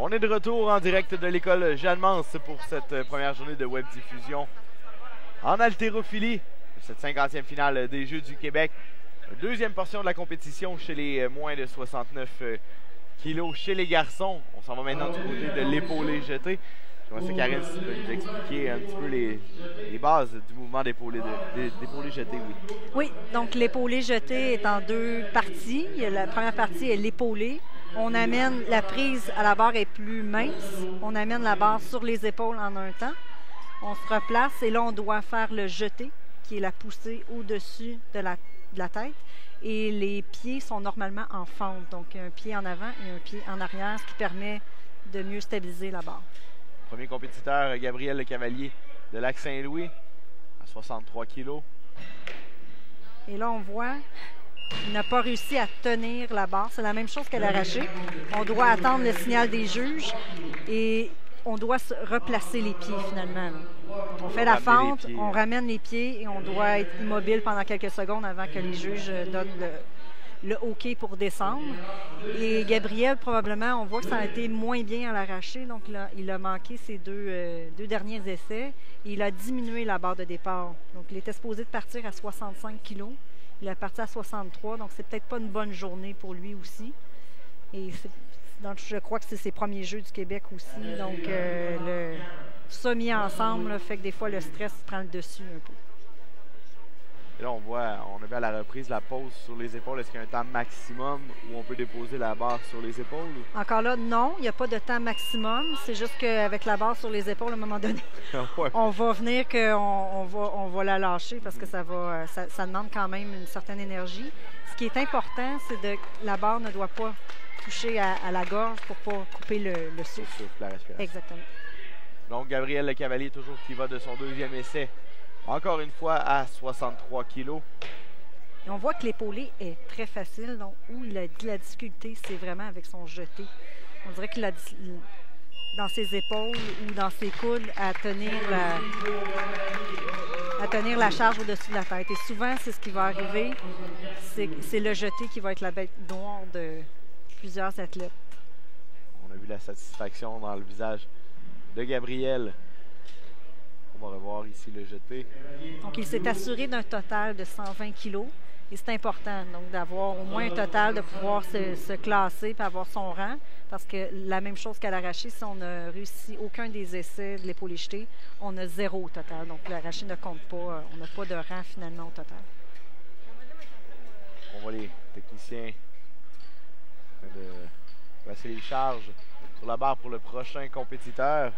On est de retour en direct de l'école Jeanne-Mance pour cette première journée de web diffusion en haltérophilie, cette 50e finale des Jeux du Québec. Deuxième portion de la compétition chez les moins de 69 kilos chez les garçons. On s'en va maintenant du côté de l'épaulé jeté. Je pense que Karine va nous expliquer un petit peu les bases du mouvement d'épaulé jeté. Oui. Oui, donc l'épaulé jeté est en deux parties. La première partie est l'épaulé. On amène la prise à la barre est plus mince. On amène la barre sur les épaules en un temps. On se replace et là, on doit faire le jeté, qui est la poussée au-dessus de la tête. Et les pieds sont normalement en fente, donc un pied en avant et un pied en arrière, ce qui permet de mieux stabiliser la barre. Premier compétiteur, Gabrielle Lecavalier de Lac-Saint-Louis, à 63 kilos. Et là, on voit qu'il n'a pas réussi à tenir la barre. C'est la même chose qu'elle a arraché. On doit attendre le signal des juges et on doit se replacer les pieds finalement. On fait la fente, on ramène les pieds et on doit être immobile pendant quelques secondes avant que les juges donnent le OK pour descendre. Et Gabriel, probablement, on voit que ça a été moins bien à l'arracher. Donc, là, il a manqué ses deux derniers essais. Et il a diminué la barre de départ. Donc, il était supposé de partir à 65 kilos. Il est parti à 63. Donc, c'est peut-être pas une bonne journée pour lui aussi. Et donc, je crois que c'est ses premiers Jeux du Québec aussi. Donc, tout ça mis ensemble là, fait que des fois, le stress prend le dessus un peu. Et là, on a vu à la reprise la pause sur les épaules. Est-ce qu'il y a un temps maximum où on peut déposer la barre sur les épaules? Encore là, non, il n'y a pas de temps maximum. C'est juste qu'avec la barre sur les épaules, à un moment donné, ouais. On va venir qu'on va la lâcher parce que ça demande quand même une certaine énergie. Ce qui est important, c'est que la barre ne doit pas toucher à la gorge pour ne pas couper le souffle. La respiration. Exactement. Donc, Gabrielle Lecavalier, toujours qui va de son deuxième essai. Encore une fois à 63 kilos. Et on voit que l'épaulé est très facile. Donc, où il a de la difficulté, c'est vraiment avec son jeté. On dirait qu'il a dans ses épaules ou dans ses coudes à tenir la charge au-dessus de la tête. Et souvent, c'est ce qui va arriver. C'est le jeté qui va être la bête noire de plusieurs athlètes. On a vu la satisfaction dans le visage de Gabriel. On va revoir ici le jeté. Donc, il s'est assuré d'un total de 120 kilos. Et c'est important, donc, d'avoir au moins un total, de pouvoir se classer et avoir son rang. Parce que la même chose qu'à l'arraché, si on n'a réussi aucun des essais de l'épaulé jeté, on a 0 au total. Donc, l'arraché ne compte pas. On n'a pas de rang finalement au total. On voit les techniciens passer les charges sur la barre pour le prochain compétiteur.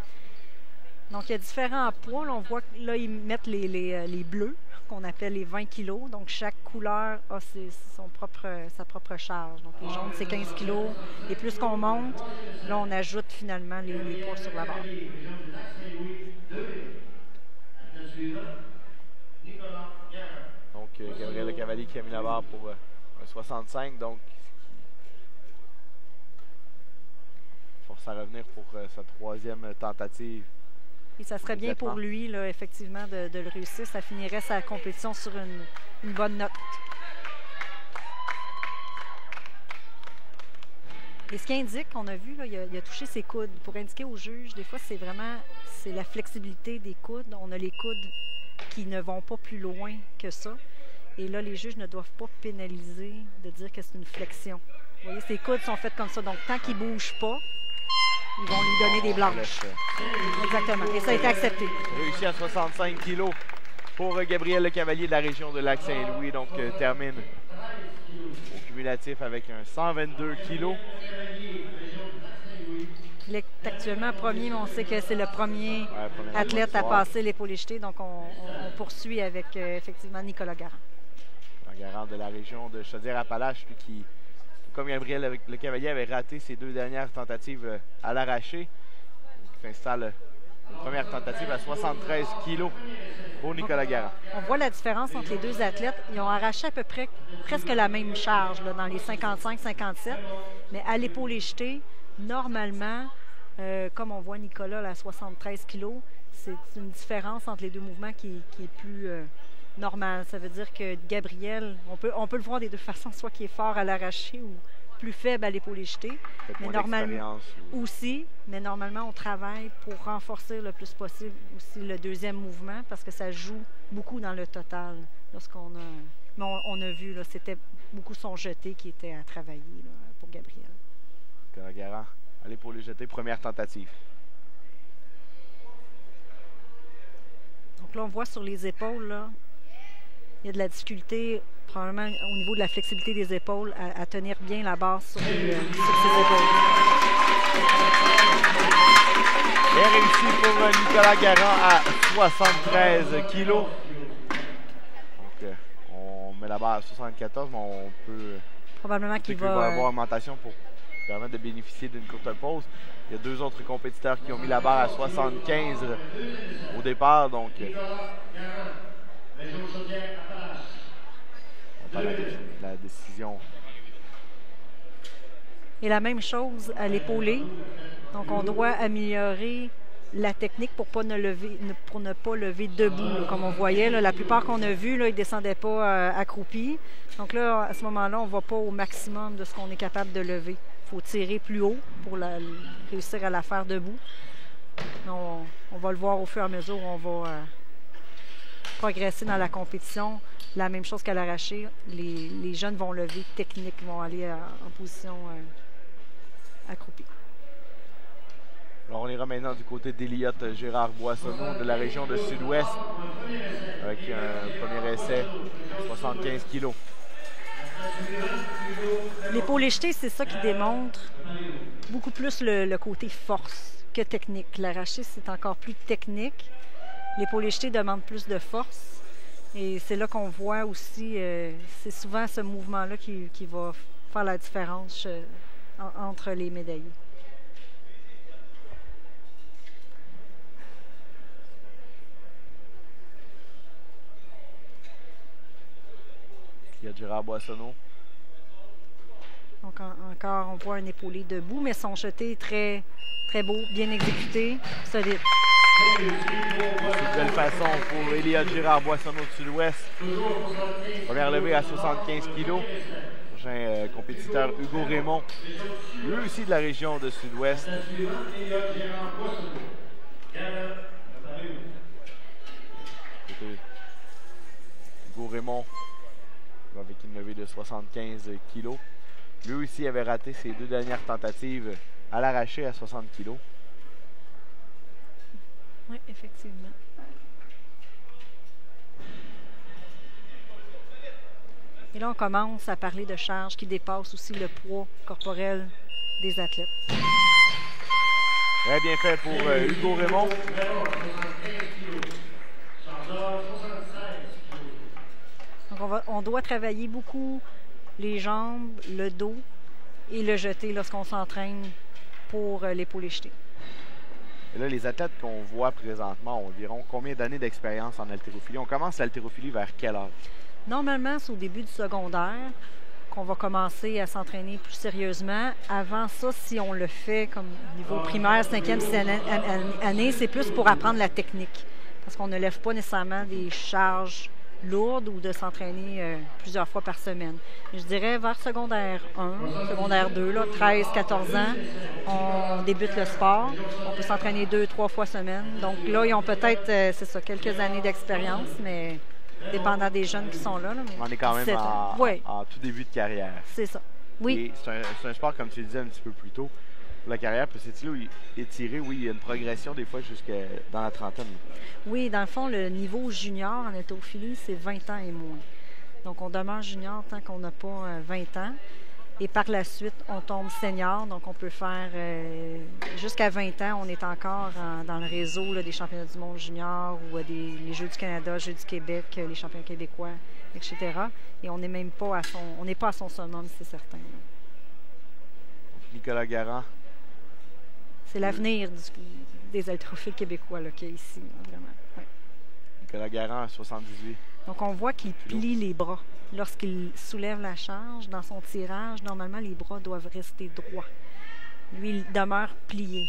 Donc, il y a différents poids. Là, on voit que là, ils mettent les bleus, qu'on appelle les 20 kilos. Donc, chaque couleur a sa propre charge. Donc, les jaunes, c'est 15 kilos. Et plus qu'on monte, là, on ajoute finalement les poids sur la barre. Donc, Gabriel Lecavalier qui a mis la barre pour un 65. Donc, force à revenir pour sa troisième tentative. Et ça serait bien pour lui, là, effectivement, de le réussir. Ça finirait sa compétition sur une bonne note. Et ce qui indique, qu'on a vu, là, il a touché ses coudes. Pour indiquer aux juges, des fois, c'est la flexibilité des coudes. On a les coudes qui ne vont pas plus loin que ça. Et là, les juges ne doivent pas pénaliser de dire que c'est une flexion. Vous voyez, ses coudes sont faits comme ça. Donc, tant qu'ils ne bougent pas, ils vont lui donner des blanches. Exactement. Et ça a été accepté. Réussi à 65 kilos pour Gabriel Lecavalier de la région de Lac-Saint-Louis. Donc, termine au cumulatif avec un 122 kilos. Il est actuellement premier, mais on sait que c'est le premier athlète à passer l'épaulé jeté. Donc, on poursuit avec, effectivement, Nicolas Garand. Garand de la région de Chaudière-Appalaches, lui qui, comme Gabriel Lecavalier, avait raté ses deux dernières tentatives à l'arraché. Il s'installe une première tentative à 73 kilos pour Nicolas Garand. On voit la différence entre les deux athlètes. Ils ont arraché à peu près presque la même charge là, dans les 55-57. Mais à l'épaulé jeté, normalement, comme on voit Nicolas là, à 73 kilos, c'est une différence entre les deux mouvements qui est plus normale. Ça veut dire que Gabriel, on peut le voir des deux façons, soit qu'il est fort à l'arraché ou plus faible à l'épaulé jeté. Peut-être Mais moins normalement d'expérience ou- aussi, mais normalement, on travaille pour renforcer le plus possible aussi le deuxième mouvement parce que ça joue beaucoup dans le total lorsqu'on a. Mais on a vu, là, c'était beaucoup son jeté qui était à travailler là, pour Gabriel. Nicolas Garand, allez pour le jeter, première tentative. Donc là, on voit sur les épaules, là, il y a de la difficulté, probablement au niveau de la flexibilité des épaules, à tenir bien la barre sur ses épaules. Bien réussi pour Nicolas Garand à 73 kilos. Donc, on met la barre à 74, mais on peut... Probablement qu'il qu'il va avoir va. augmentation pour permettre de bénéficier d'une courte pause. Il y a deux autres compétiteurs qui ont mis la barre à 75 au départ, donc on attend la décision. Et la même chose à l'épaulé. Donc, on doit améliorer la technique pour ne pas lever debout. Là, comme on voyait, là, la plupart qu'on a vus, là, ils ne descendaient pas accroupis. Donc là, à ce moment-là, on ne va pas au maximum de ce qu'on est capable de lever. Il faut tirer plus haut pour réussir à la faire debout. On va le voir au fur et à mesure où on va progresser dans la compétition. La même chose qu'à l'arraché, les jeunes vont lever technique, vont aller en position accroupie. Alors, on ira maintenant du côté d'Eliott Gérard Boissonneau de la région de Sud-Ouest avec un premier essai, 75 kilos. L'épaulé jeté, c'est ça qui démontre beaucoup plus le côté force que technique. L'arraché, c'est encore plus technique. L'épaulé jeté demande plus de force. Et c'est là qu'on voit aussi, c'est souvent ce mouvement-là qui va faire la différence entre les médaillés. Il y a Gérard Boissonneau. Donc encore, on voit un épaulé debout, mais son jeté est très, très beau, bien exécuté, solide. C'est une belle façon pour Eliott Gérard Boissonneau de Sud-Ouest. Première levée à 75 kilos. Prochain compétiteur Hugo Raymond, lui aussi de la région de Sud-Ouest. Hugo Raymond avec une levée de 75 kilos. Lui aussi avait raté ses deux dernières tentatives à l'arraché à 60 kilos. Oui, effectivement. Et là, on commence à parler de charges qui dépassent aussi le poids corporel des athlètes. Très bien fait pour Hugo Raymond. Donc, on doit travailler beaucoup les jambes, le dos et le jeté lorsqu'on s'entraîne pour l'épaulé jeté. Et là, les athlètes qu'on voit présentement ont environ combien d'années d'expérience en haltérophilie? On commence l'haltérophilie vers quel âge? Normalement, c'est au début du secondaire qu'on va commencer à s'entraîner plus sérieusement. Avant ça, si on le fait comme niveau primaire, 5e, 6e année, c'est plus pour apprendre la technique. Parce qu'on ne lève pas nécessairement des charges lourdes ou de s'entraîner plusieurs fois par semaine. Je dirais vers secondaire 1, secondaire 2, là, 13, 14 ans, on débute le sport. On peut s'entraîner 2-3 fois semaine. Donc là, ils ont peut-être, c'est ça, quelques années d'expérience, mais dépendant des jeunes qui sont là. Mais on est quand même en tout début de carrière. C'est ça. Oui. C'est un sport, comme tu le disais un petit peu plus tôt, pour la carrière peut s'étirer, oui, il y a une progression des fois jusque dans la trentaine. Oui, dans le fond, le niveau junior en haltérophilie, c'est 20 ans et moins. Donc, on demeure junior tant qu'on n'a pas 20 ans. Et par la suite, on tombe senior. Donc, on peut faire jusqu'à 20 ans, on est encore dans le réseau là, des championnats du monde junior ou les Jeux du Canada, Jeux du Québec, les championnats québécois, etc. Et on n'est même pas à son summum, c'est certain. Là. Nicolas Garand. C'est l'avenir des haltérophiles québécois là, qu'il y a ici, là, vraiment. Ouais. Nicolas Garand, 78. Donc, on voit qu'il plie les bras. Lorsqu'il soulève la charge, dans son tirage, normalement, les bras doivent rester droits. Lui, il demeure plié.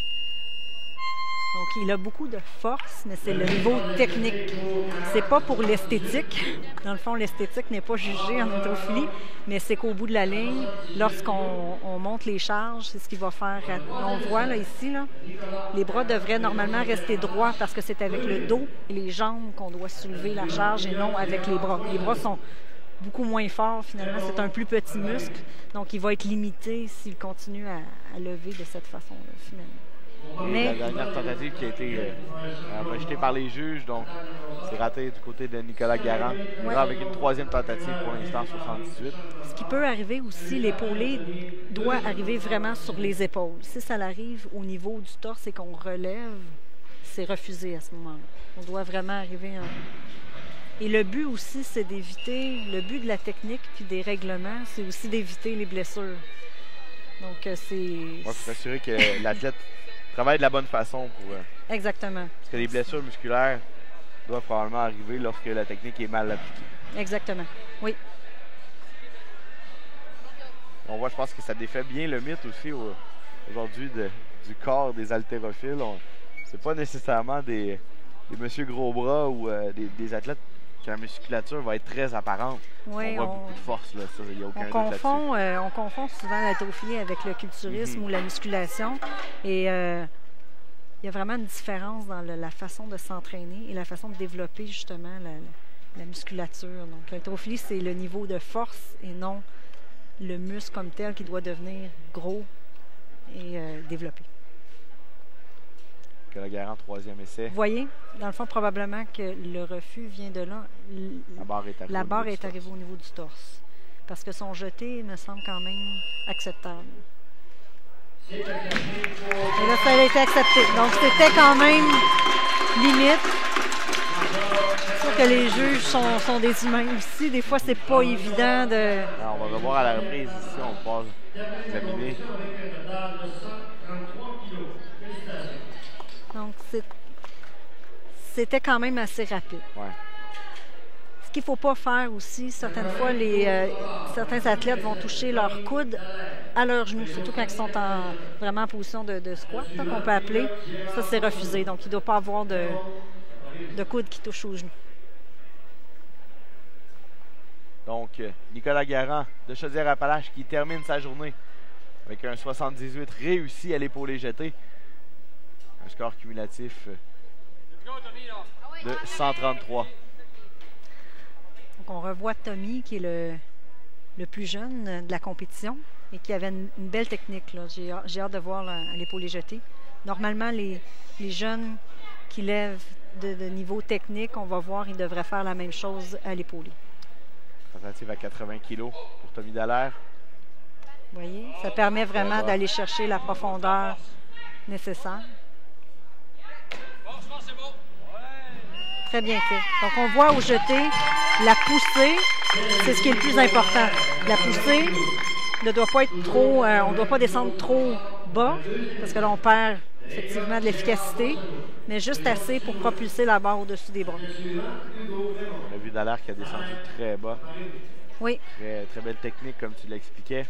Donc, il a beaucoup de force, mais c'est le niveau technique. C'est pas pour l'esthétique. Dans le fond, l'esthétique n'est pas jugée en haltérophilie, mais c'est qu'au bout de la ligne, lorsqu'on monte les charges, c'est ce qu'il va faire. On voit là, ici, là, les bras devraient normalement rester droits parce que c'est avec le dos et les jambes qu'on doit soulever la charge et non avec les bras. Les bras sont beaucoup moins forts, finalement. C'est un plus petit muscle, donc il va être limité s'il continue à lever de cette façon-là, finalement. Mais la dernière tentative qui a été rejetée par les juges, donc c'est raté du côté de Nicolas Garand. Il ira avec une troisième tentative pour l'instant, 78. Ce qui peut arriver aussi, l'épaulé doit arriver vraiment sur les épaules. Si ça arrive au niveau du torse et qu'on relève, c'est refusé à ce moment-là. On doit vraiment arriver en... Et le but aussi, c'est d'éviter, le but de la technique puis des règlements, c'est aussi d'éviter les blessures. Donc, c'est... Il faut s'assurer que l'athlète travaille de la bonne façon pour... Exactement. Parce que les blessures musculaires doivent probablement arriver lorsque la technique est mal appliquée. Exactement, oui. On voit, je pense que ça défait bien le mythe aussi aujourd'hui du corps des haltérophiles. C'est pas nécessairement des monsieur gros bras ou des athlètes que la musculature va être très apparente. Oui, on voit beaucoup de force, là. Ça, y a aucun on confond souvent l'haltérophilie avec le culturisme ou la musculation. Et il y a vraiment une différence dans la façon de s'entraîner et la façon de développer justement la musculature. Donc l'haltérophilie, c'est le niveau de force et non le muscle comme tel qui doit devenir gros et développé. Nicolas Garand, troisième essai. Vous voyez, dans le fond, probablement que le refus vient de là. La barre est arrivée au niveau du torse. Parce que son jeté me semble quand même acceptable. Et là, ça a été accepté. Donc, c'était quand même limite. C'est sûr que les juges sont des humains aussi. Des fois, c'est pas évident de... Alors, on va revoir à la reprise ici. On passe examiner. Donc, c'était quand même assez rapide. Ouais. Ce qu'il ne faut pas faire aussi, certaines fois, certains athlètes vont toucher leur coude à leurs genoux, surtout quand ils sont vraiment en position de squat, qu'on peut appeler. Ça, c'est refusé. Donc, il ne doit pas avoir de coude qui touche aux genoux. Donc, Nicolas Garand de Chaudière-Appalaches qui termine sa journée avec un 78 réussi à l'épaulé jeté. Un score cumulatif de 133. Donc, on revoit Tommy, qui est le plus jeune de la compétition et qui avait une belle technique. J'ai hâte de voir à l'épaulé jeté. Normalement, les jeunes qui lèvent de niveau technique, on va voir, ils devraient faire la même chose à l'épaulé. Tentative à 80 kg pour Tommy Dallaire. Vous voyez, ça permet vraiment d'aller chercher la profondeur nécessaire. Très bien fait. Donc, on voit au jeté, la poussée, c'est ce qui est le plus important. La poussée ne doit pas être trop... on ne doit pas descendre trop bas, parce que là, on perd effectivement de l'efficacité, mais juste assez pour propulser la barre au-dessus des bras. On a vu Dallaire qui a descendu très bas. Oui. Très, très belle technique, comme tu l'expliquais.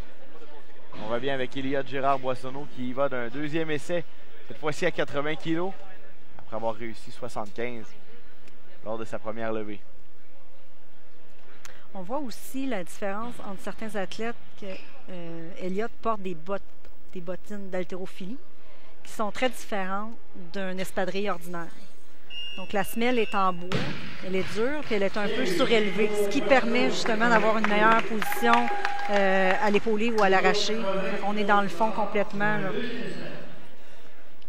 On revient avec Elliott Girard-Boissonneau qui y va d'un deuxième essai, cette fois-ci à 80 kg, après avoir réussi 75 lors de sa première levée. On voit aussi la différence entre certains athlètes que Elliott porte des bottines d'haltérophilie qui sont très différentes d'un espadrille ordinaire. Donc la semelle est en bois, elle est dure, puis elle est un peu surélevée, ce qui permet justement d'avoir une meilleure position à l'épaulé ou à l'arraché. On est dans le fond complètement, là.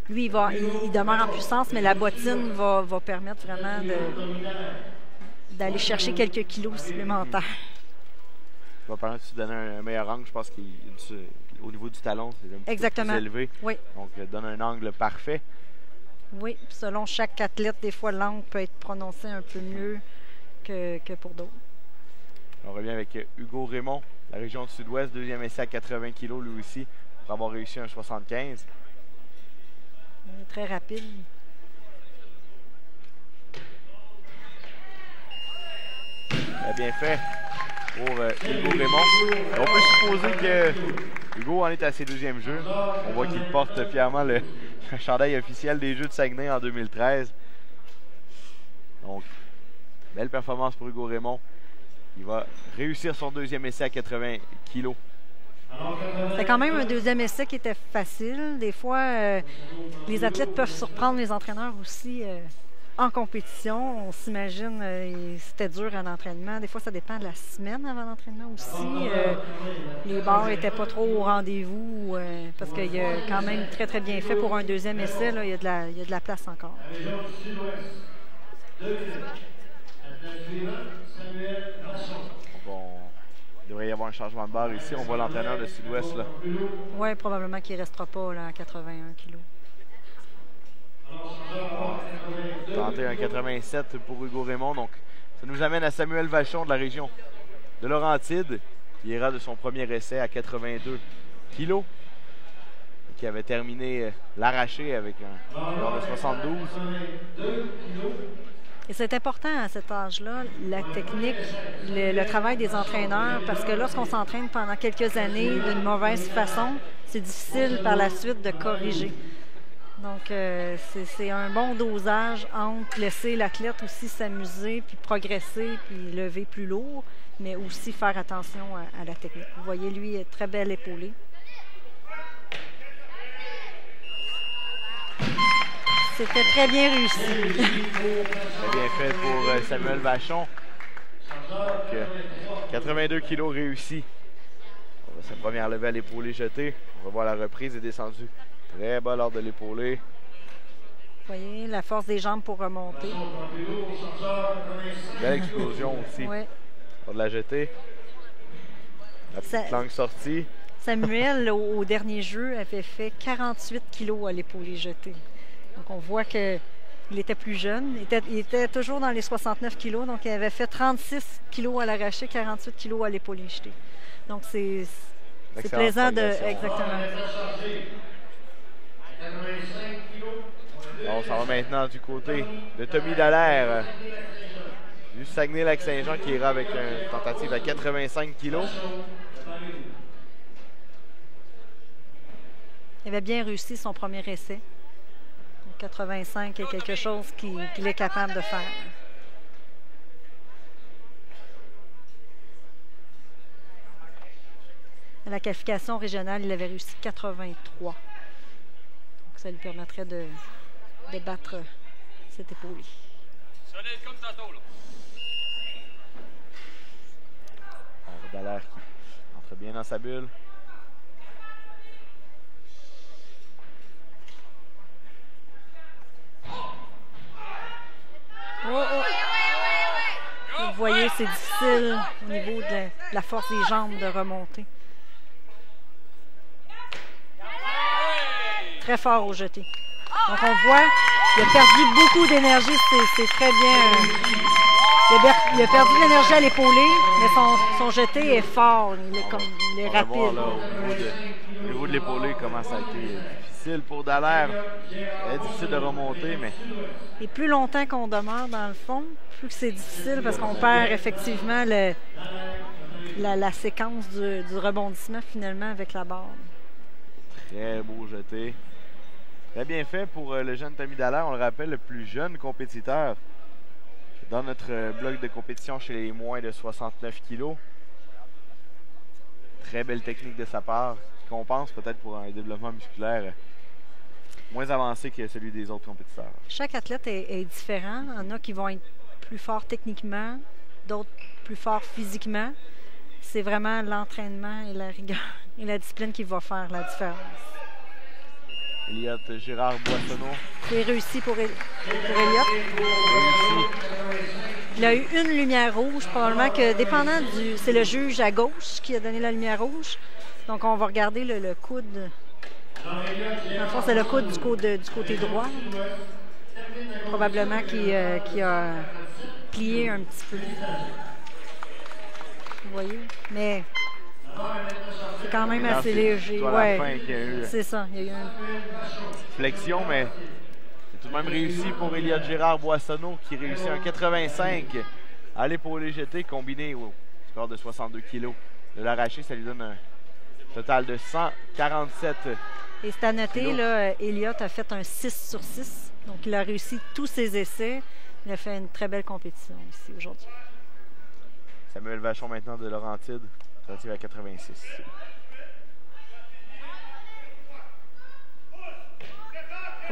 Lui, il demeure en puissance, mais la bottine va permettre vraiment d'aller chercher quelques kilos supplémentaires. Ça va permettre de donner un meilleur angle. Je pense qu'au niveau du talon, c'est un petit peu plus élevé. Oui. Donc, donne un angle parfait. Oui, selon chaque athlète, des fois, l'angle peut être prononcé un peu mieux que pour d'autres. On revient avec Hugo Raymond, la région du Sud-Ouest, deuxième essai à 80 kg lui aussi, pour avoir réussi un 75. Très rapide. Très bien fait pour Hugo Raymond. On peut supposer que Hugo en est à ses deuxièmes jeux. On voit qu'il porte fièrement le chandail officiel des Jeux de Saguenay en 2013. Donc, belle performance pour Hugo Raymond. Il va réussir son deuxième essai à 80 kg. C'est quand même un deuxième essai qui était facile. Des fois, les athlètes peuvent surprendre les entraîneurs aussi en compétition. On s'imagine, c'était dur à l'entraînement. Des fois, ça dépend de la semaine avant l'entraînement aussi. Les barres n'étaient pas trop au rendez-vous parce qu'il a quand même très, très bien fait pour un deuxième essai. Là, il y a de la place encore. Il devrait y avoir un changement de barre ici. On voit l'entraîneur de Sud-Ouest. Oui, probablement qu'il ne restera pas là, à 81 kg. Tenter un 87 pour Hugo Raymond. Donc, ça nous amène à Samuel Vachon de la région de Laurentide, qui ira de son premier essai à 82 kg. Qui avait terminé l'arraché avec un score de 72. Et c'est important à cet âge-là, la technique, le travail des entraîneurs, parce que lorsqu'on s'entraîne pendant quelques années d'une mauvaise façon, c'est difficile par la suite de corriger. Donc, c'est un bon dosage entre laisser l'athlète aussi s'amuser, puis progresser, puis lever plus lourd, mais aussi faire attention à la technique. Vous voyez, lui, il est très bel épaulé. C'était très bien réussi. Très bien fait pour Samuel Vachon. Donc, 82 kg réussi. Sa première levée à l'épaulé jetée. On va voir la reprise est descendue très bas lors de l'épaulé. Vous voyez, la force des jambes pour remonter. Belle explosion aussi. Oui. Pour de la jetée. La petite langue sortie. Samuel, au dernier jeu, avait fait 48 kg à l'épaulé jeté. Donc, on voit qu'il était plus jeune. Il était toujours dans les 69 kg. Donc, il avait fait 36 kg à l'arraché, 48 kg à l'épaulé jeté. Donc, c'est plaisant de... Exactement. On s'en va maintenant du côté de Tommy Dallaire du Saguenay-Lac-Saint-Jean qui ira avec une tentative à 85 kg. Il avait bien réussi son premier essai. 85 est quelque chose qu'il est capable de faire. À la qualification régionale, il avait réussi 83. Donc, ça lui permettrait de battre cet épaulé. Solide comme tantôt, là. Dallaire qui entre bien dans sa bulle. Vous voyez, c'est difficile au niveau de la force des jambes de remonter. Très fort au jeté. Donc on voit, il a perdu beaucoup d'énergie, c'est très bien. Il a perdu de l'énergie à l'épaulé, mais son jeté est fort, il est rapide. On va voir là, au niveau de l'épaulé comment ça a été difficile pour Dallaire. Difficile de remonter, mais... Et plus longtemps qu'on demeure dans le fond, plus que c'est difficile parce qu'on perd effectivement la séquence du rebondissement finalement avec la barre. Très beau jeté. Très bien fait pour le jeune Tommy Dallaire. On le rappelle, le plus jeune compétiteur dans notre bloc de compétition chez les moins de 69 kg. Très belle technique de sa part, qui compense peut-être pour un développement musculaire moins avancé que celui des autres compétiteurs. Chaque athlète est différent. Il y en a qui vont être plus forts techniquement, d'autres plus forts physiquement. C'est vraiment l'entraînement et la rigueur et la discipline qui va faire la différence. Elliot Girard Boissonneau. C'est réussi pour Elliot. Réussi. Il a eu une lumière rouge, probablement que dépendant du... C'est le juge à gauche qui a donné la lumière rouge. Donc on va regarder le coude. Dans le fond, c'est le coude du côté droit. Probablement qui a plié un petit peu. Vous voyez? Mais c'est quand même assez léger. Ouais, c'est ça. Il y a eu une flexion, mais c'est tout de même réussi pour Elliot Girard Boissonneau qui réussit un 85 à l'épaulé jeté combiné au score de 62 kg. De l'arraché, ça lui donne Total de 147. Et c'est à noter, là, Elliott a fait un 6 sur 6. Donc, il a réussi tous ses essais. Il a fait une très belle compétition ici aujourd'hui. Samuel Vachon maintenant de Laurentide, relative à 86.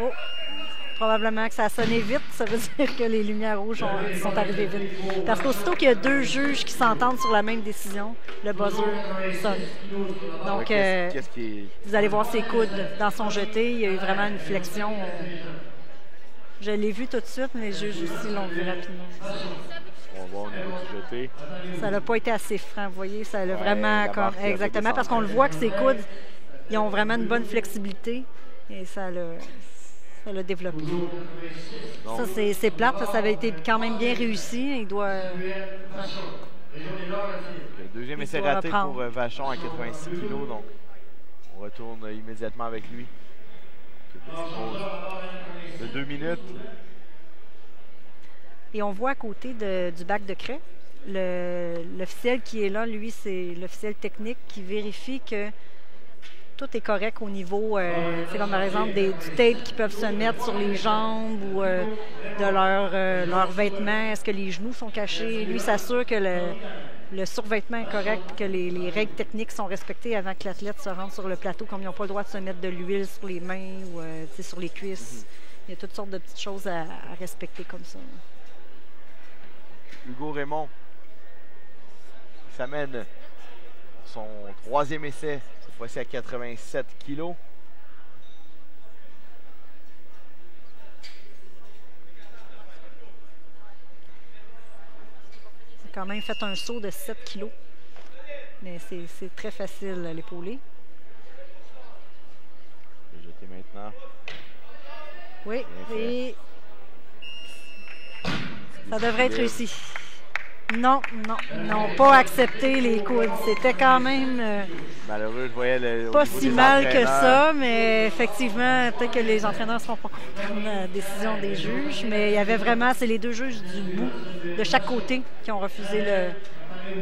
Oh! Probablement que ça a sonné vite. Ça veut dire que les lumières rouges sont arrivées vite. Parce qu'aussitôt qu'il y a deux juges qui s'entendent sur la même décision, le buzzer sonne. Donc, qu'est-ce qui est... vous allez voir ses coudes dans son jeté. Il y a eu vraiment une flexion. Je l'ai vu tout de suite, mais les juges aussi l'ont vu rapidement. On va voir au niveau du jeté. Ça n'a pas été assez franc, vous voyez. Ça l'a vraiment... Exactement, parce qu'on le voit que ses coudes, ils ont vraiment une bonne flexibilité. Et ça l'a développé. Donc, ça, c'est plate, parce que ça avait été quand même bien réussi. Il doit... Le deuxième essai raté pour Vachon à 86 kg, donc on retourne immédiatement avec lui. Petite pause de 2 minutes. Et on voit à côté du bac de craie, l'officiel qui est là, lui, c'est l'officiel technique qui vérifie que tout est correct au niveau, c'est comme par exemple du tape qu'ils peuvent se mettre sur les jambes ou de leurs vêtements. Est-ce que les genoux sont cachés? Lui s'assure que le survêtement est correct, que les règles techniques sont respectées avant que l'athlète se rende sur le plateau, comme ils n'ont pas le droit de se mettre de l'huile sur les mains ou sur les cuisses. Il y a toutes sortes de petites choses à respecter comme ça. Hugo Raymond s'amène son troisième essai, cette fois-ci à 87 kilos. Il a quand même fait un saut de 7 kilos, mais c'est très facile à l'épauler. Je vais jeter maintenant. Oui, et ça devrait être réussi. Non, pas accepté les coudes. C'était quand même malheureux, je voyais pas si mal que ça, mais effectivement, peut-être que les entraîneurs ne seront pas contents de la décision des juges, mais il y avait vraiment, c'est les deux juges du bout, de chaque côté, qui ont refusé le...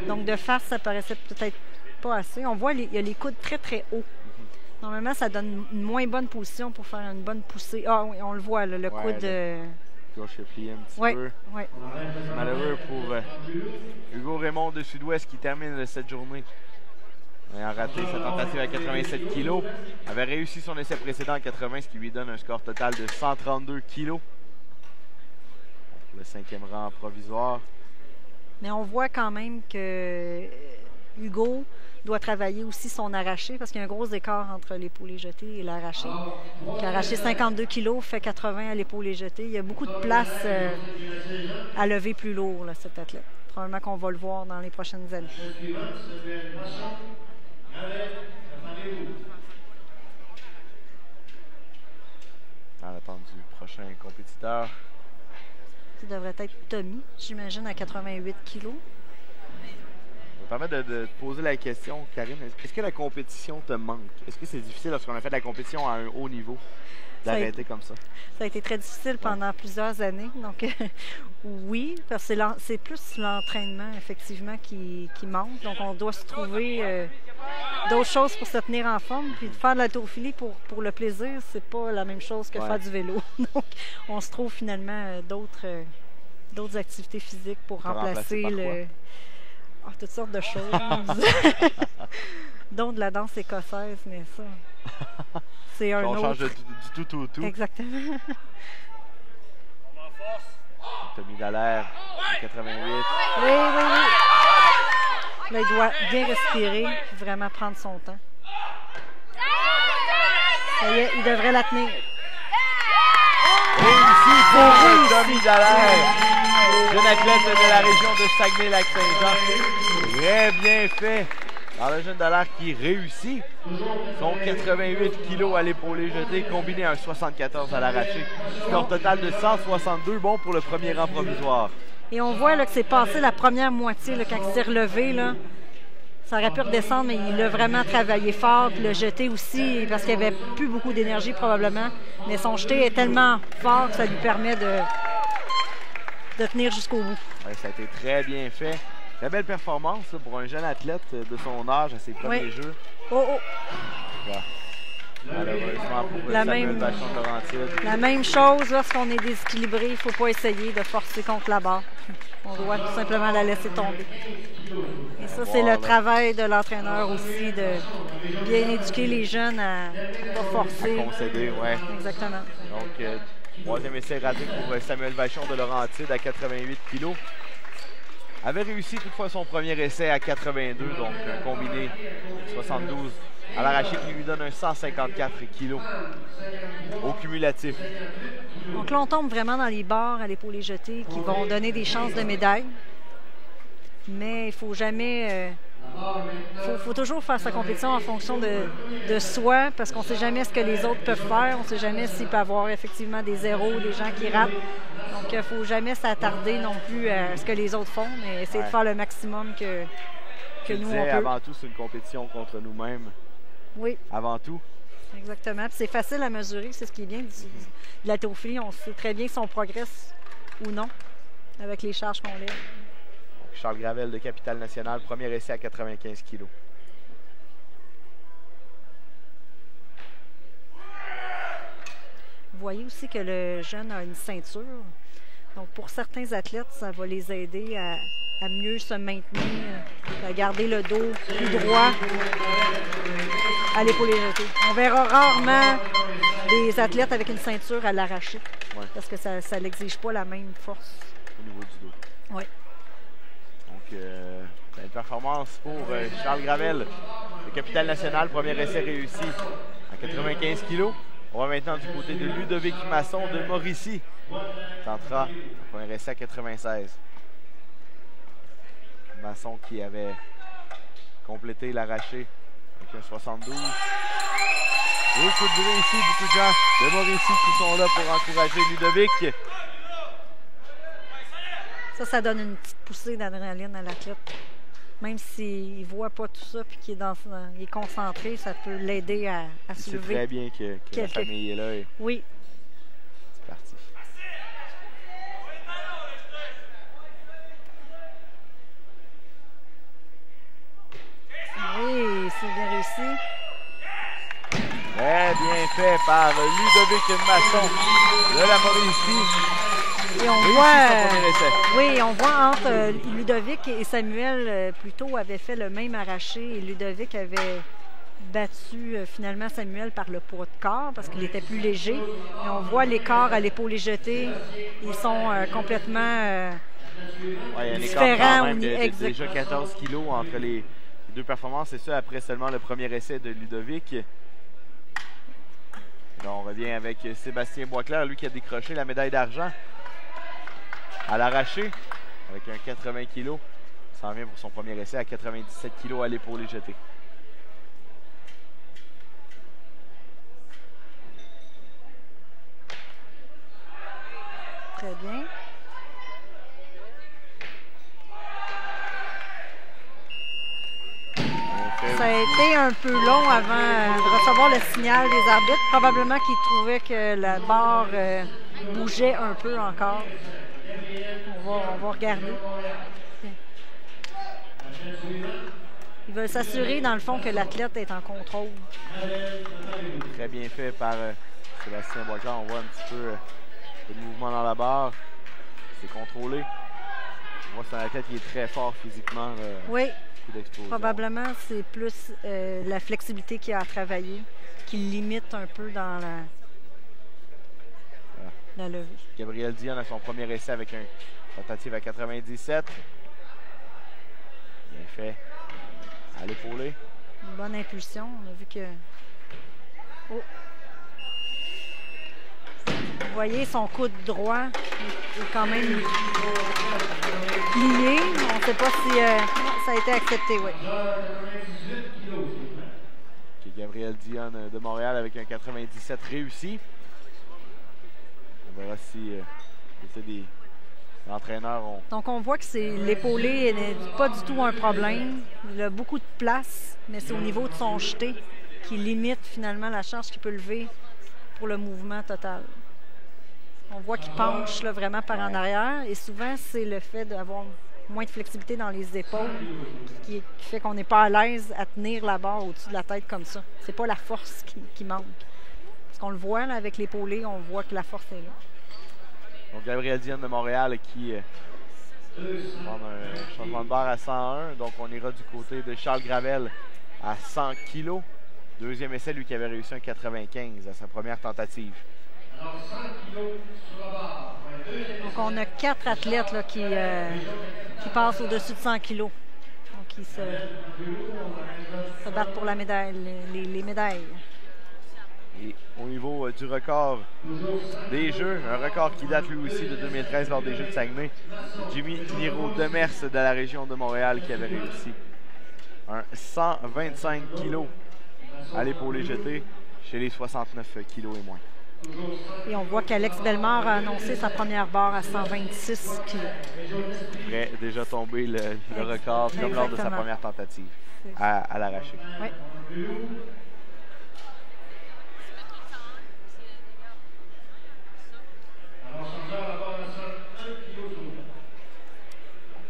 Donc de face, ça paraissait peut-être pas assez. On voit, il y a les coudes très, très hauts. Normalement, ça donne une moins bonne position pour faire une bonne poussée. Ah oui, on le voit, là, le coude... Gauche est plié un petit peu. Oui. Malheureux pour Hugo Raymond de Sud-Ouest qui termine cette journée. Ayant raté sa tentative à 87 kg. Avait réussi son essai précédent à 80, ce qui lui donne un score total de 132 kg. Pour le 5e rang provisoire. Mais on voit quand même que Hugo doit travailler aussi son arraché parce qu'il y a un gros écart entre l'épaulé jeté et l'arraché. Donc, l'arraché 52 kg fait 80 à l'épaulé jeté. Il y a beaucoup de place à lever plus lourd, là, cet athlète. Probablement qu'on va le voir dans les prochaines années. En attente du prochain compétiteur. Qui devrait être Tommy, j'imagine, à 88 kg. Ça me permet de te poser la question, Karine. Est-ce que la compétition te manque? Est-ce que c'est difficile lorsqu'on a fait de la compétition à un haut niveau d'arrêter comme ça? Ça a été très difficile pendant plusieurs années. Donc, oui, parce que c'est plus l'entraînement, effectivement, qui manque. Donc, on doit se trouver d'autres choses pour se tenir en forme. Puis de faire de l'haltérophilie pour le plaisir, c'est pas la même chose que faire du vélo. Donc, on se trouve finalement d'autres activités physiques pour remplacer le... Oh, toutes sortes de choses. Donc de la danse écossaise, mais ça, c'est un autre. On change du tout au tout. Exactement. Tommy Dallaire, 88. Oui. Là, il doit bien respirer et vraiment prendre son temps. Ça y est, il devrait la tenir. Réussi pour Tommy Dallaire. Jeune athlète de la région de Saguenay-Lac-Saint-Jean. Très bien fait par le jeune Dallaire qui réussit son 88 kg à l'épaulé jeté, combiné à un 74 à l'arraché. Score total de 162, bon pour le premier rang provisoire. Et on voit là, que c'est passé la première moitié là, quand il s'est relevé. Là. Ça aurait pu redescendre, mais il a vraiment travaillé fort. Puis le jeté aussi, parce qu'il n'y avait plus beaucoup d'énergie probablement. Mais son jeté est tellement fort que ça lui permet de tenir jusqu'au bout. Ouais, ça a été très bien fait. Très belle performance là, pour un jeune athlète de son âge à ses premiers jeux. Oh, oh! Voilà. Malheureusement pour Samuel Vachon de Laurentide. La même chose lorsqu'on est déséquilibré, il ne faut pas essayer de forcer contre la barre. On doit tout simplement la laisser tomber. Et ça, c'est le travail de l'entraîneur aussi, de bien éduquer les jeunes à ne pas forcer. À concéder, oui. Exactement. Donc, troisième essai raté pour Samuel Vachon de Laurentide à 88 kg. Avait réussi toutefois son premier essai à 82, donc un combiné 72 à l'arraché qui lui donne un 154 kg au cumulatif. Donc là, on tombe vraiment dans les barres à l'épaule jetée qui vont donner des chances de médaille. Mais il ne faut jamais... faut toujours faire sa compétition en fonction de soi, parce qu'on ne sait jamais ce que les autres peuvent faire. On ne sait jamais s'il peut y avoir effectivement des zéros, des gens qui ratent. Donc, il ne faut jamais s'attarder non plus à ce que les autres font, mais essayer de faire le maximum que nous, on peut. Avant tout, c'est une compétition contre nous-mêmes. Oui. Avant tout. Exactement. Puis c'est facile à mesurer, c'est ce qui est bien de l'haltérophilie. On sait très bien si on progresse ou non avec les charges qu'on lève. Charles Gravel de Capitale-Nationale, premier essai à 95 kg. Vous voyez aussi que le jeune a une ceinture. Donc, pour certains athlètes, ça va les aider à mieux se maintenir, à garder le dos plus droit à l'épaule jetée. On verra rarement des athlètes avec une ceinture à l'arraché, parce que ça n'exige pas la même force. Au niveau du dos. Oui. Donc, belle performance pour Charles Gravel de Capitale-Nationale, premier essai réussi à 95 kg. On va maintenant du côté de Ludovic Masson de Mauricie. Tentera un premier essai à 96. Masson qui avait complété l'arraché avec un 72. Beaucoup de bruit ici, beaucoup de gens de Mauricie qui sont là pour encourager Ludovic. Ça donne une petite poussée d'adrénaline à l'athlète. Même s'il ne voit pas tout ça et qu'il est concentré, ça peut l'aider à soulever. C'est très bien que la famille est là. Oui. C'est parti. Oui, c'est bien réussi. Très bien fait par Ludovic Masson de la Mauricie. Et on voit, on voit entre Ludovic et Samuel, plutôt avait fait le même arraché et Ludovic avait battu finalement Samuel par le poids de corps parce qu'il était plus léger. Et on voit l'écart à l'épaule jetée. Ils sont complètement il y a un écart différents. Quand même de déjà 14 kilos entre les deux performances. C'est ça après seulement le premier essai de Ludovic. Là, on revient avec Sébastien Boisclair, lui qui a décroché la médaille d'argent à l'arraché avec un 80 kg. Il s'en vient pour son premier essai à 97 kg à l'épaule jetée. Très bien. Ça a été un peu long avant de recevoir le signal des arbitres. Probablement qu'ils trouvaient que la barre bougeait un peu encore. On va regarder. Ils veulent s'assurer, dans le fond, que l'athlète est en contrôle. Très bien fait par Sébastien Boisclair. On voit un petit peu de mouvement dans la barre. C'est contrôlé. On voit que c'est un athlète qui est très fort physiquement. Oui. Probablement, c'est plus la flexibilité qu'il a à travailler, qui limite un peu dans la levée. Gabriel Dion a son premier essai avec une tentative à 97. Bien fait. À l'épaulé. Une bonne impulsion. On a vu que... Oh. Vous voyez, son coude droit est quand même plié. On ne sait pas si ça a été accepté, oui. Okay, Gabriel Dion de Montréal avec un 97 réussi. On verra si des entraîneurs ont... Donc, on voit que l'épaulé n'est pas du tout un problème. Il a beaucoup de place, mais c'est au niveau de son jeté qui limite finalement la charge qu'il peut lever pour le mouvement total. On voit qu'il penche là, vraiment par en arrière et souvent, c'est le fait d'avoir moins de flexibilité dans les épaules qui fait qu'on n'est pas à l'aise à tenir la barre au-dessus de la tête comme ça. C'est pas la force qui manque. Parce qu'on le voit là, avec l'épaulé, on voit que la force est là. Donc, Gabriel Diane de Montréal qui demande un changement de barre à 101. Donc, on ira du côté de Charles Gravel à 100 kg. Deuxième essai, lui qui avait réussi un 95 à sa première tentative. Donc, on a 4 athlètes là, qui passent au-dessus de 100 kg. Donc, ils se battent pour la médaille, les médailles. Et au niveau du record des Jeux, un record qui date lui aussi de 2013 lors des Jeux de Saguenay, Jimmy Miro Demers de la région de Montréal qui avait réussi un 125 kg à l'épaulé jeté chez les 69 kg et moins. Et on voit qu'Alex Bellemare a annoncé sa première barre à 126 kg. Prêt déjà tombé le record comme lors de sa première tentative à l'arraché. Oui.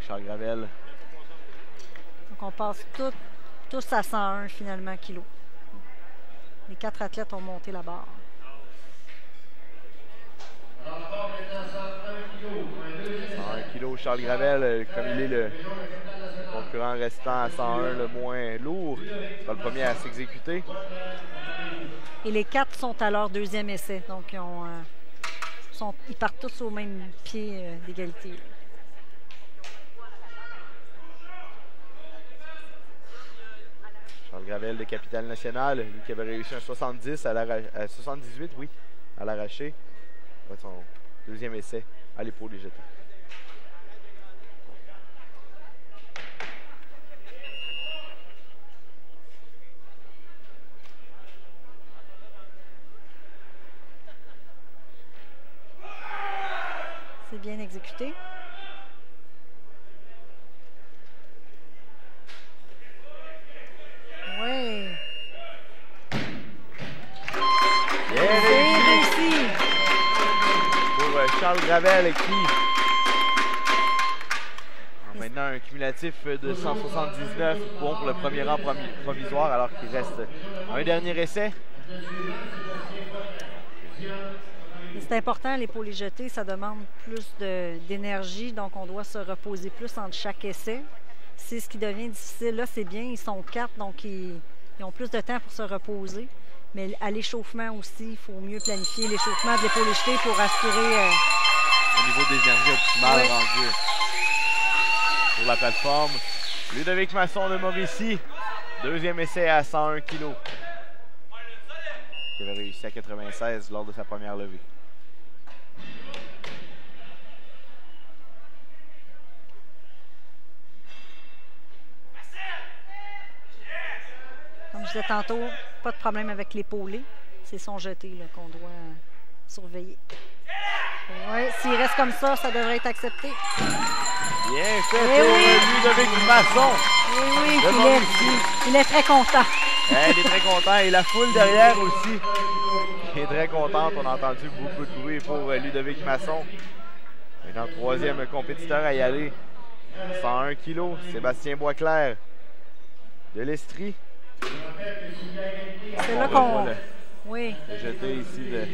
Charles Gravel. Donc on passe tous à 101 finalement kilos. Les 4 athlètes ont monté la barre. 101 kg, Charles Gravel, comme il est le concurrent restant à 101, le moins lourd, c'est pas le premier à s'exécuter. Et les 4 sont à leur deuxième essai, donc ils partent tous au même pied d'égalité. Charles Gravel de Capitale-Nationale, lui qui avait réussi un 78, oui, à l'arraché. Son deuxième essai à l'épaule jeté. C'est bien exécuté. Oui. Bien réussi. Pour Charles Gravel qui a maintenant un cumulatif de 179 points pour le premier rang provisoire alors qu'il reste un dernier essai. C'est important, l'épaulé jeté, ça demande plus d'énergie, donc on doit se reposer plus entre chaque essai. C'est ce qui devient difficile. Là, c'est bien, ils sont 4, donc ils ont plus de temps pour se reposer. Mais à l'échauffement aussi, il faut mieux planifier l'échauffement de l'épaulé jeté pour assurer... Au niveau des énergies optimales rendues sur la plateforme. Ludovic Masson de Mauricie, deuxième essai à 101 kg. Qui avait réussi à 96 lors de sa première levée. Comme je disais tantôt, pas de problème avec l'épaulé. C'est son jeté qu'on doit surveiller. Oui, s'il reste comme ça, ça devrait être accepté. Bien fait pour Ludovic Masson. Oui, il est très content. Il est très content et la foule derrière aussi est très contente. On a entendu beaucoup de bruit pour Ludovic Masson. Maintenant, troisième compétiteur à y aller. 101 kg, Sébastien Boisclair de l'Estrie. C'est là qu'on... Oui. Le jeté ici de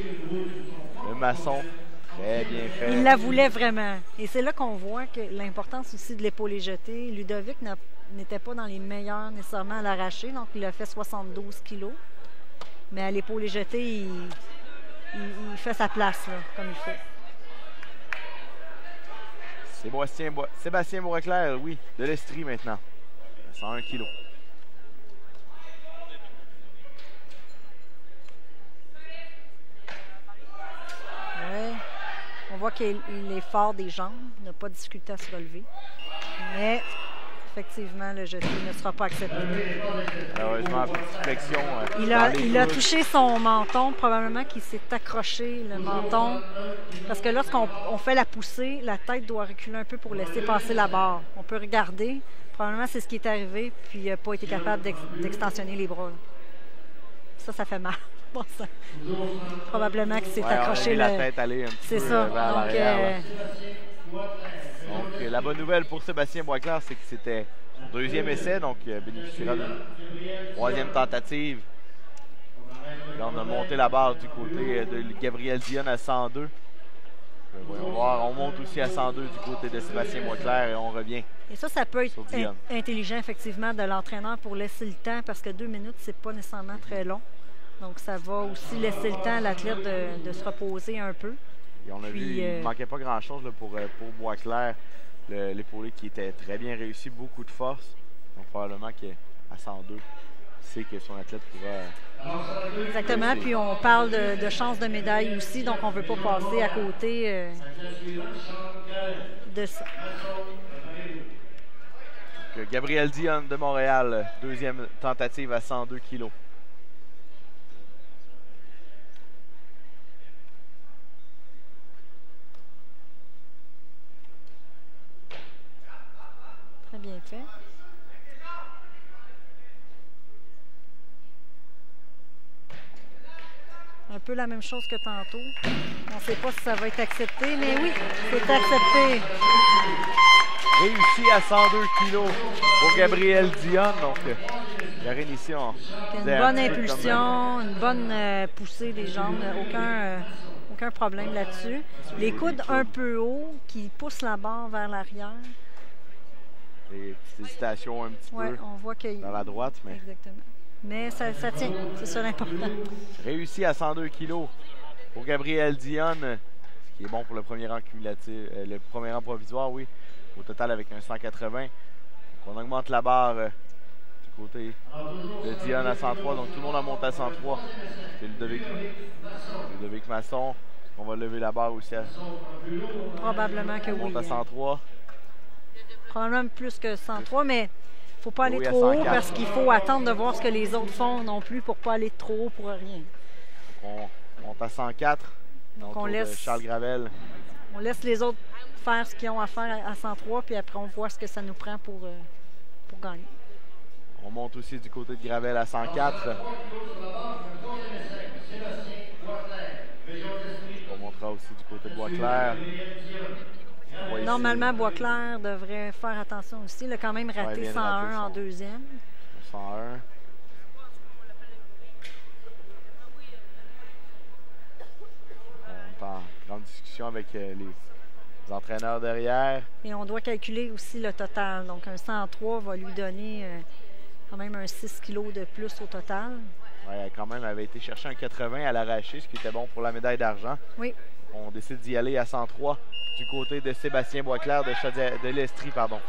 Masson. Très bien fait. Il la voulait vraiment. Et c'est là qu'on voit que l'importance aussi de l'épaulé jeté. Ludovic n'était pas dans les meilleurs nécessairement à l'arracher, donc il a fait 72 kilos. Mais à l'épaulé jeté, il fait sa place là, comme il faut. Sébastien Boisclair, oui, de l'Estrie maintenant. 101 kilos. Oui. On voit qu'il est fort des jambes, il n'a pas de difficulté à se relever. Mais effectivement, le jeté ne sera pas accepté. Malheureusement, petite flexion. Il a touché son menton, probablement qu'il s'est accroché le menton. Parce que lorsqu'on fait la poussée, la tête doit reculer un peu pour laisser passer la barre. On peut regarder. Probablement, c'est ce qui est arrivé, puis il n'a pas été capable d'extensionner les bras. Ça fait mal. Bon, ça. Probablement qu'il s'est accroché la tête aller un petit peu vers l'arrière. Donc, la bonne nouvelle pour Sébastien Boisclair, c'est que c'était son deuxième essai, donc il bénéficiera d'une troisième tentative. Là, on a monté la barre du côté de Gabriel Dionne à 102. Voyons voir, on monte aussi à 102 du côté de Sébastien Boisclair et on revient. Et ça peut être intelligent, effectivement, de l'entraîneur pour laisser le temps, parce que 2 minutes, c'est pas nécessairement très long. Donc, ça va aussi laisser le temps à l'athlète de se reposer un peu. Et on a vu, il ne manquait pas grand-chose pour Boisclair. L'épaulé qui était très bien réussi, beaucoup de force. Donc, probablement qu'à 102, c'est que son athlète pourra... Exactement. Puis, on parle de chance de médaille aussi. Donc, on ne veut pas passer à côté de ça. Donc, Gabriel Dionne de Montréal, deuxième tentative à 102 kilos. Très bien fait. Un peu la même chose que tantôt. On ne sait pas si ça va être accepté, mais oui, c'est accepté. Réussi à 102 kilos pour Gabriel Dionne. Donc, Karine ici, une bonne impulsion, une bonne poussée des jambes. Aucun problème là-dessus. Les coudes un peu hauts qui poussent la barre vers l'arrière. Des petites hésitations un petit peu on voit dans la droite. Mais... Exactement. Mais ça tient, c'est ça l'important. Réussi à 102 kilos pour Gabriel Dionne, ce qui est bon pour le premier rang cumulatif, le premier rang provisoire, oui, au total avec un 180. Donc on augmente la barre du côté de Dionne à 103, donc tout le monde a monté à 103. C'est Ludovic Masson. On va lever la barre aussi à... Probablement que oui. On monte à 103. Probablement plus que 103, mais il ne faut pas aller trop haut parce qu'il faut attendre de voir ce que les autres font non plus pour ne pas aller trop haut pour rien. On monte à 104. Donc on laisse Charles Gravel. On laisse les autres faire ce qu'ils ont à faire à 103, puis après on voit ce que ça nous prend pour gagner. On monte aussi du côté de Gravel à 104. On montera aussi du côté de Boisclair. Normalement, Boisclair devrait faire attention aussi. Il a quand même raté 101 en deuxième. 101. On est en grande discussion avec les entraîneurs derrière. Et on doit calculer aussi le total. Donc, un 103 va lui donner quand même un 6 kg de plus au total. Oui, elle quand même avait été chercher un 80 à l'arraché, ce qui était bon pour la médaille d'argent. Oui. On décide d'y aller à 103 du côté de Sébastien Boisclair de l'Estrie, pardon.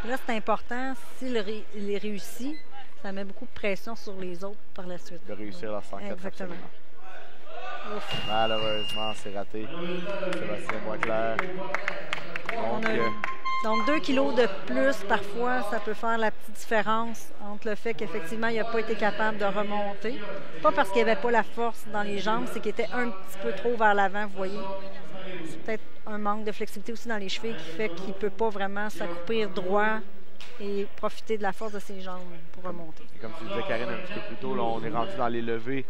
Là, c'est important. S'il réussit, ça met beaucoup de pression sur les autres par la suite. De réussir leur 104. Exactement. Malheureusement, c'est raté. Sébastien Boisclair. Donc, 2 kilos de plus, parfois, ça peut faire la petite différence entre le fait qu'effectivement, il n'a pas été capable de remonter. Pas parce qu'il n'y avait pas la force dans les jambes, c'est qu'il était un petit peu trop vers l'avant, vous voyez. C'est peut-être un manque de flexibilité aussi dans les chevilles qui fait qu'il ne peut pas vraiment s'accroupir droit et profiter de la force de ses jambes pour remonter. Et comme tu disais, Karine, un petit peu plus tôt, là, on est rendu dans les levées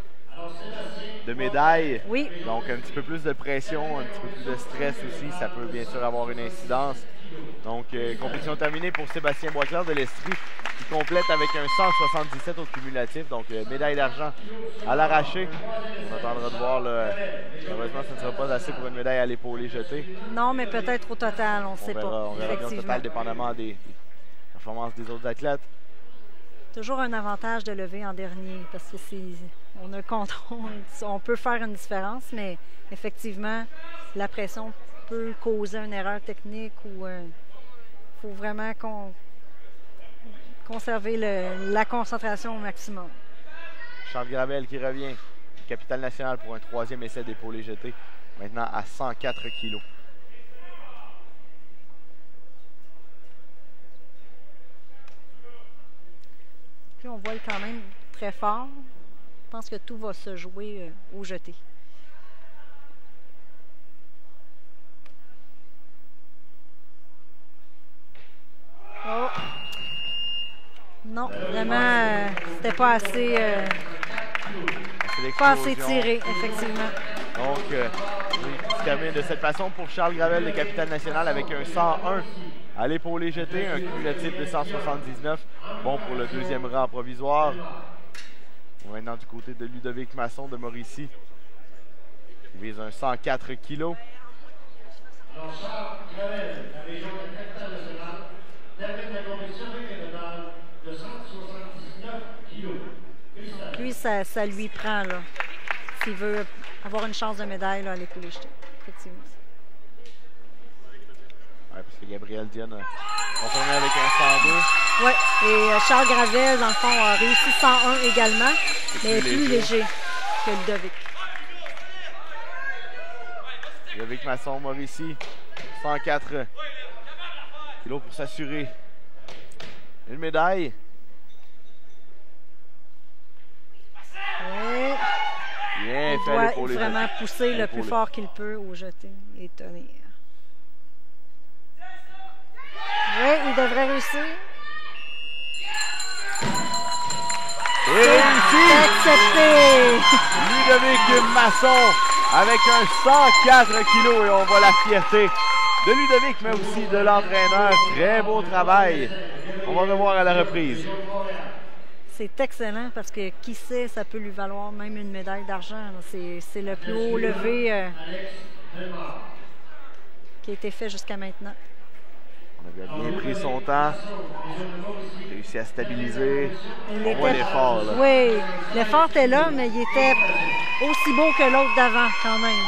de médailles. Oui. Donc, un petit peu plus de pression, un petit peu plus de stress aussi. Ça peut bien sûr avoir une incidence. Donc, compétition terminée pour Sébastien Boisclair de l'Estrie qui complète avec un 177 au cumulatif. Donc, médaille d'argent à l'arraché. On attendra de voir. Heureusement, ce ne sera pas assez pour une médaille à l'épaulé jetée. Non, mais peut-être au total, on ne sait pas. On verra bien au total, dépendamment des performances des autres athlètes. Toujours un avantage de lever en dernier parce que on a le contrôle. On peut faire une différence, mais effectivement, la pression peut causer une erreur technique ou il faut vraiment conserver la concentration au maximum. Charles Gravel qui revient, capitale nationale pour un troisième essai d'épaulé jeté, maintenant à 104 kilos. Puis on voit quand même très fort. Je pense que tout va se jouer au jeté. Oh! Non, vraiment, c'était pas assez tiré, effectivement. Donc, qui se termine de cette façon pour Charles Gravel, le capitaine national, avec un 101 à l'épaulé jeté, un cumulatif de 179. Bon pour le deuxième rang provisoire. Maintenant du côté de Ludovic Masson de Mauricie, qui vise un 104 kg. Lui, ça lui prend, là, s'il veut avoir une chance de médaille là, à l'épaulé jeté. Effectivement. Oui, parce que Gabriel Dionne a confirmé avec un 102. Oui, et Charles Gravel, dans le fond, a réussi 101 également, mais plus léger que Ludovic. Ludovic Masson, Mauricie, 104 kilos pour s'assurer une médaille. Oui. Bien Il fait doit l'épaulé vraiment jeté. pousser le plus fort qu'il peut au jeté et tenir. Oui, il devrait réussir. Et réussi! Accepté! Ludovic Masson avec un 104 kilos et on voit la fierté de Ludovic, mais aussi de l'entraîneur. Très beau travail. On va revoir à la reprise. C'est excellent parce que qui sait, ça peut lui valoir même une médaille d'argent. C'est le plus haut levé qui a été fait jusqu'à maintenant. On a bien pris son temps, réussi à stabiliser. On voit était... l'effort. Oui, l'effort était là, mais il était aussi beau que l'autre d'avant quand même.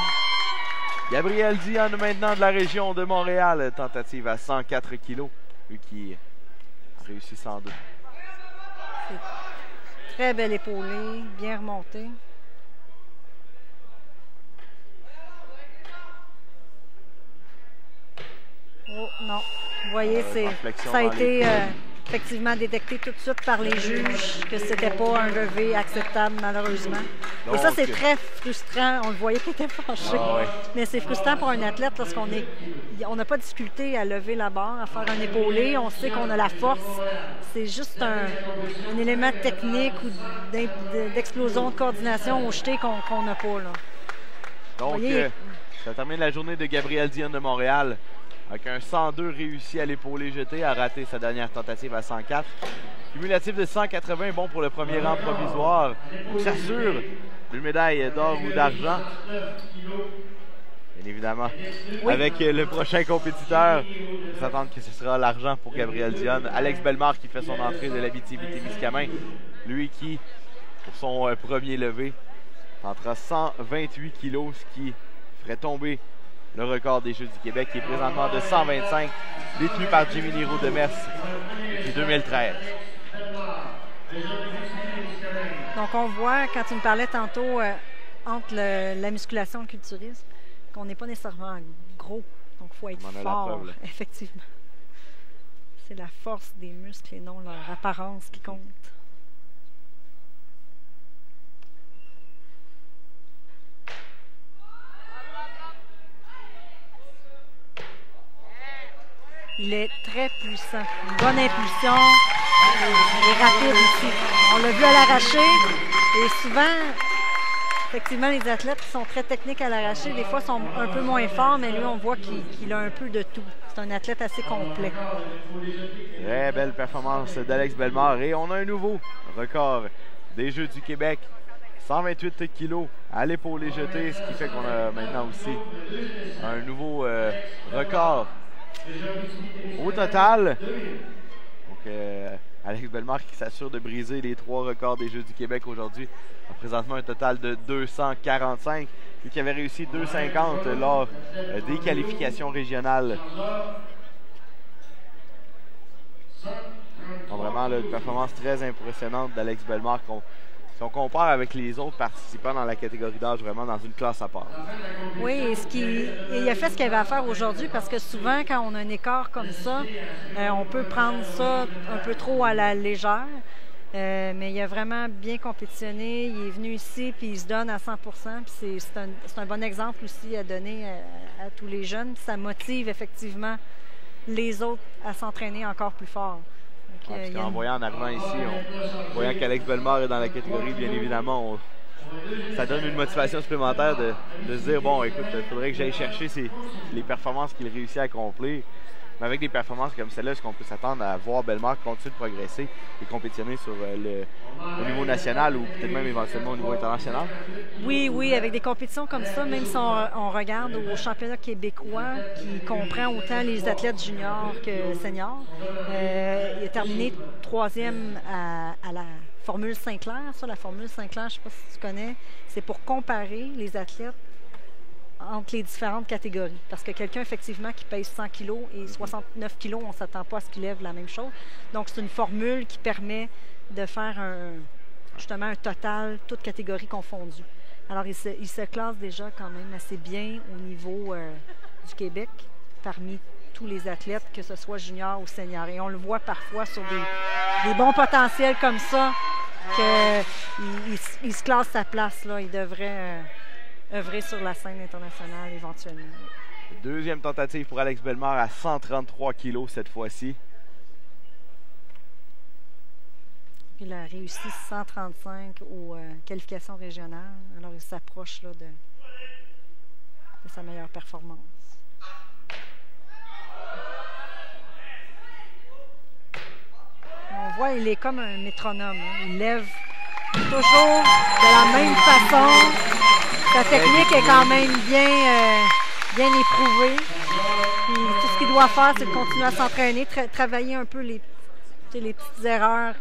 Gabriel Dionne maintenant de la région de Montréal, tentative à 104 kilos, lui qui a réussi 102. Très bel épaulé, bien remonté. Oh non, vous voyez, ça a été effectivement détecté tout de suite par les juges que c'était pas un levé acceptable malheureusement. Donc, et ça, c'est très frustrant. On le voyait qu'il était fâché. Ah, ouais. Mais c'est frustrant pour un athlète lorsqu'on n'a pas de difficulté à lever la barre, à faire un épaulé. On sait qu'on a la force. C'est juste un élément technique ou d'explosion de coordination au jeté qu'on n'a pas. Là. Donc, ça termine la journée de Gabriel Dionne de Montréal. Avec un 102 réussi à l'épaulé jeté, a raté sa dernière tentative à 104. Cumulatif de 180, bon pour le premier rang provisoire. On s'assure d'une médaille d'or ou d'argent. Bien évidemment, oui. Avec le prochain compétiteur, on s'attend que ce sera l'argent pour Gabriel Dionne. Alex Bellemare qui fait son entrée de l'Abitibi-Témiscamingue. Lui qui, pour son premier levé, tentera 128 kilos, ce qui ferait tomber le record des Jeux du Québec, qui est présentement de 125, détenu par Jimmy Niro de Metz depuis 2013. Donc, on voit, quand tu me parlais tantôt, entre la musculation et le culturisme, qu'on n'est pas nécessairement gros. Donc, il faut être fort, preuve, effectivement. C'est la force des muscles et non leur apparence qui compte. Il est très puissant. Une bonne impulsion. Il est rapide aussi. On l'a vu à l'arraché. Et souvent, effectivement, les athlètes qui sont très techniques à l'arraché, des fois, sont un peu moins forts, mais lui, on voit qu'il a un peu de tout. C'est un athlète assez complet. Très belle performance d'Alex Bellemare. Et on a un nouveau record des Jeux du Québec. 128 kilos à l'épaulé jeté, ce qui fait qu'on a maintenant aussi un nouveau record. Au total, donc, Alex Bellemare qui s'assure de briser les 3 records des Jeux du Québec aujourd'hui, a présentement un total de 245, lui qui avait réussi 250 lors des qualifications régionales. Donc, vraiment là, une performance très impressionnante d'Alex Bellemare si on compare avec les autres participants dans la catégorie d'âge, vraiment dans une classe à part. Oui, et il a fait ce qu'il avait à faire aujourd'hui parce que souvent, quand on a un écart comme ça, on peut prendre ça un peu trop à la légère. Mais il a vraiment bien compétitionné. Il est venu ici puis il se donne à 100 %. C'est un bon exemple aussi à donner à tous les jeunes. Puis ça motive effectivement les autres à s'entraîner encore plus fort. En voyant en arrivant ici, voyant qu'Alex Bellemare est dans la catégorie, bien évidemment, ça donne une motivation supplémentaire de se dire, bon, écoute, il faudrait que j'aille chercher les performances qu'il réussit à accomplir. Mais avec des performances comme celle-là, est-ce qu'on peut s'attendre à voir Bellemare continuer de progresser et compétitionner sur au niveau national ou peut-être même éventuellement au niveau international? Oui, oui, avec des compétitions comme ça, même si on regarde au championnat québécois, qui comprend autant les athlètes juniors que seniors, il a terminé 3e à la Formule Saint-Clair. Ça, la Formule Saint-Clair, je ne sais pas si tu connais, c'est pour comparer les athlètes entre les différentes catégories. Parce que quelqu'un, effectivement, qui pèse 100 kg et 69 kg, on ne s'attend pas à ce qu'il lève la même chose. Donc, c'est une formule qui permet de faire justement un total, toutes catégories confondues. Alors, il se classe déjà quand même assez bien au niveau du Québec, parmi tous les athlètes, que ce soit junior ou senior. Et on le voit parfois sur des bons potentiels comme ça, qu'il se classe sa place, là. Il devrait œuvrer sur la scène internationale éventuellement. Deuxième tentative pour Alex Bellemare à 133 kg cette fois-ci. Il a réussi 135 aux qualifications régionales. Alors, il s'approche là, de sa meilleure performance. On voit, il est comme un métronome. Hein. Il lève toujours de la même façon. Sa technique est quand même bien éprouvée. Puis, tout ce qu'il doit faire, c'est de continuer à s'entraîner, travailler un peu les petites erreurs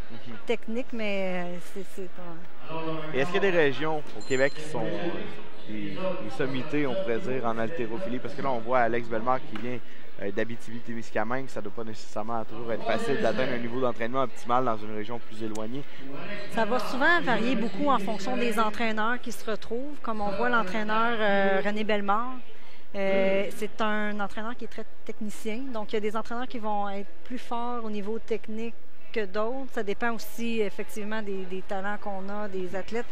techniques, mais c'est pas... Et est-ce qu'il y a des régions au Québec qui sont des sommités, on pourrait dire, en haltérophilie? Parce que là, on voit Alex Bellemare qui vient d'Abitibi-Témiscamingue. Ça ne doit pas nécessairement toujours être facile d'atteindre un niveau d'entraînement optimal dans une région plus éloignée. Ça va souvent varier beaucoup en fonction des entraîneurs qui se retrouvent. Comme on voit l'entraîneur René Bellemare, c'est un entraîneur qui est très technicien. Donc, il y a des entraîneurs qui vont être plus forts au niveau technique que d'autres. Ça dépend aussi, effectivement, des talents qu'on a, des athlètes.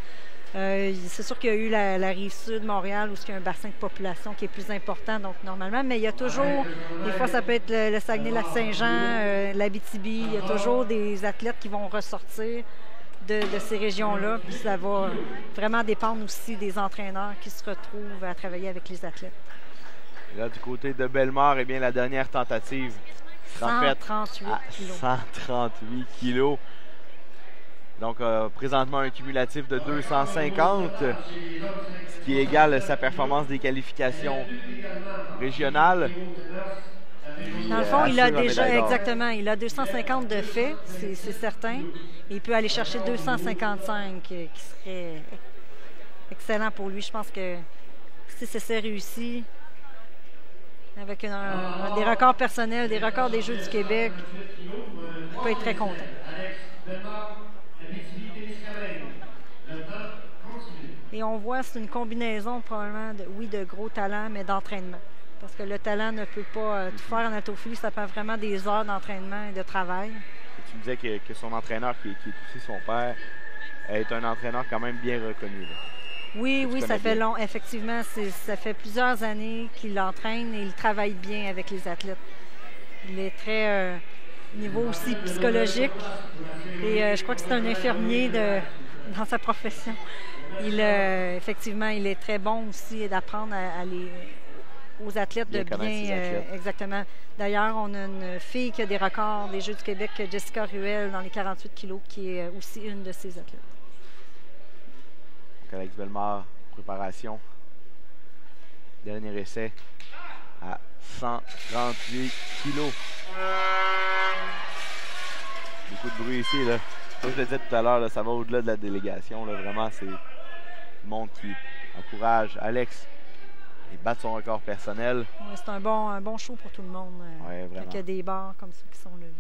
C'est sûr qu'il y a eu la Rive-Sud, Montréal, où il y a un bassin de population qui est plus important, donc normalement, mais il y a toujours, des fois ça peut être le Saguenay-Lac-Saint-Jean, l'Abitibi, il y a toujours des athlètes qui vont ressortir de ces régions-là, puis ça va vraiment dépendre aussi des entraîneurs qui se retrouvent à travailler avec les athlètes. Et là, du côté de Bellemare, eh bien, la dernière tentative sera faite à 138 kilos. Donc, présentement, un cumulatif de 250, ce qui égale sa performance des qualifications régionales. Dans le fond, il a déjà, exactement, il a 250 de fait, c'est certain. Et il peut aller chercher 255, qui serait excellent pour lui. Je pense que si c'est réussi, avec des records personnels, des records des Jeux du Québec, il peut être très content. Et on voit, c'est une combinaison probablement, de gros talent, mais d'entraînement. Parce que le talent ne peut pas tout faire en haltérophilie, ça prend vraiment des heures d'entraînement et de travail. Et tu me disais que son entraîneur, qui est aussi son père, est un entraîneur quand même bien reconnu. Là. Oui, ça fait long. Effectivement, ça fait plusieurs années qu'il l'entraîne et il travaille bien avec les athlètes. Il est très au niveau aussi psychologique. Et je crois que c'est un infirmier dans sa profession. Effectivement, il est très bon aussi d'apprendre aux athlètes de bien... exactement. D'ailleurs, on a une fille qui a des records des Jeux du Québec, Jessica Ruel, dans les 48 kilos, qui est aussi une de ces athlètes. Donc, Alex Bellemare, préparation. Dernier essai à 138 kilos. Beaucoup de bruit ici, là. Comme je le disais tout à l'heure, ça va au-delà de la délégation. Là. Vraiment, c'est le monde qui encourage Alex et battre son record personnel. Ouais, c'est un bon show pour tout le monde. Ouais, vraiment. Il y a des bars comme ça qui sont levés.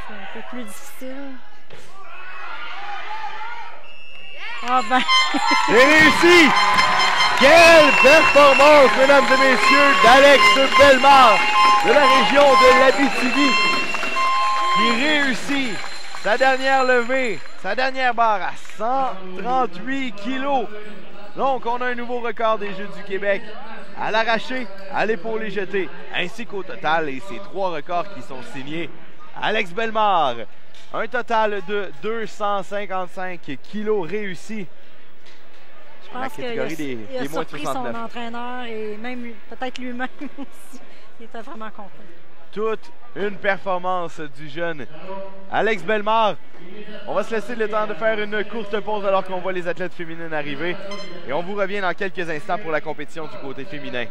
C'est un peu plus difficile. Ah ben! C'est réussi! Quelle performance, mesdames et messieurs, d'Alex Bellemare de la région de l'Abitibi qui réussit sa dernière levée, sa dernière barre à 138 kilos Donc, on a un nouveau record des Jeux du Québec à l'arraché, à l'épaulé jeté, ainsi qu'au total, et ces 3 records qui sont signés. Alex Bellemare, un total de 255 kilos réussis. Je pense qu'il a surpris son entraîneur et même peut-être lui-même aussi. Il était vraiment content. Toute une performance du jeune Alex Bellemare. On va se laisser le temps de faire une courte pause alors qu'on voit les athlètes féminines arriver. Et on vous revient dans quelques instants pour la compétition du côté féminin.